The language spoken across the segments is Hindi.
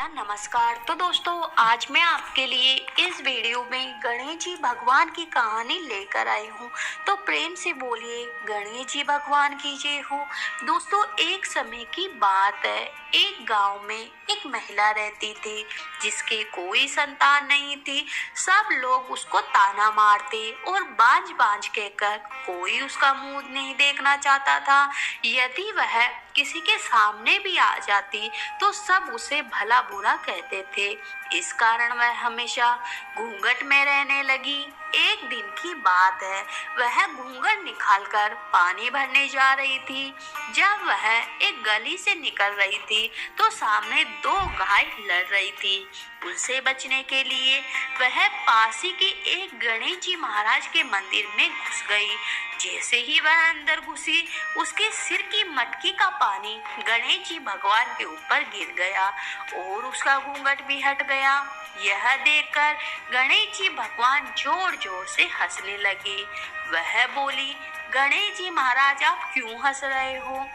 नमस्कार। तो दोस्तों, आज मैं आपके लिए इस वीडियो में गणेश जी भगवान की कहानी लेकर आई हूँ। तो प्रेम से बोलिए गणेश जी भगवान की जय हो। दोस्तों, एक समय की बात है, एक गांव में एक महिला रहती थी जिसके कोई संतान नहीं थी। सब लोग उसको ताना मारते और बांझ बांझ कहकर कोई उसका मुंह नहीं देखना चाहता था। यदि वह किसी के सामने भी आ जाती तो सब उसे भला बुरा कहते थे। इस कारण वह हमेशा घूंघट में रहने लगी। एक दिन की बात है, वह घूंघट निकालकर पानी भरने जा रही थी। जब वह एक गली से निकल रही थी तो सामने दो गाय लड़ रही थी। उनसे बचने के लिए वह पास ही की एक गणेश जी महाराज के मंदिर में घुस गई। जैसे ही वह अंदर घुसी, उसके सिर की मटकी का पानी गणेश जी भगवान के ऊपर गिर गया और उसका घूंघट भी हट गया। यह देखकर गणेश जी भगवान जोर जोर से हंसने लगे। वह बोली, गणेश जी महाराज, आप क्यों हंस रहे हो?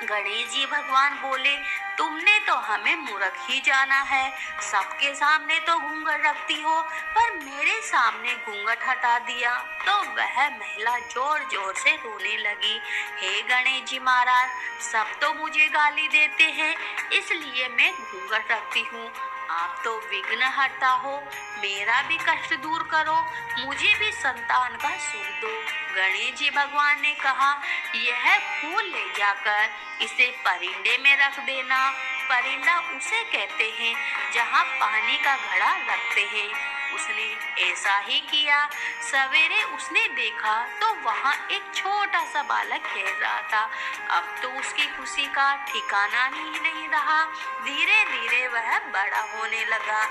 गणेश जी भगवान बोले, तुमने तो हमें मूर्ख ही जाना है। सबके सामने तो घूंघट रखती हो, पर मेरे सामने घूंघट हटा दिया। तो वह महिला जोर जोर से रोने लगी। हे गणेश जी महाराज, सब तो मुझे गाली देते हैं, इसलिए मैं घूंघट रखती हूँ। आप तो विघ्न हरता हो, मेरा भी कष्ट दूर करो, मुझे भी संतान का सुख दो। गणेश जी भगवान ने कहा, यह फूल ले जाकर इसे परिंदे में रख देना। परिंदा उसे कहते हैं जहाँ पानी का घड़ा रखते हैं। उसने ऐसा ही किया। सवेरे उसने देखा तो वहाँ एक छोटा सा बालक खेल रहा था। अब तो उसकी खुशी का ठिकाना ही नहीं रहा। धीरे धीरे वह बड़ा होने लगा।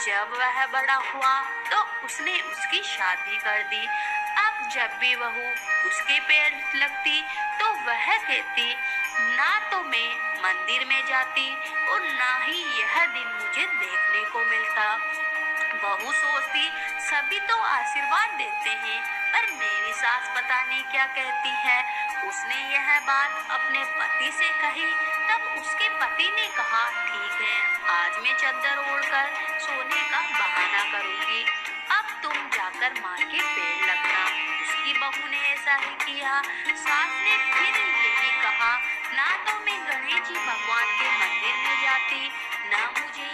जब वह बड़ा हुआ तो उसने उसकी शादी कर दी। अब जब भी बहू उसके पैर लगती तो वह कहती, ना तो मैं मंदिर में जाती और ना ही यह दिन मुझे देखने को मिलता। बहू सोचती, सभी तो आशीर्वाद देते हैं, पर मेरी सास पता नहीं क्या कहती है। उसने यह बात अपने पति से कही। तब उसके पति ने कहा, ठीक है, आज मैं चादर ओढ़कर सोने का बहाना करूंगी। अब तुम जाकर माँ के पेड़ लगना। उसकी बहू ने ऐसा ही किया। सास ने फिर यही कहा, ना तो मैं गणेश जी भगवान के मंदिर में जाती, ना मुझे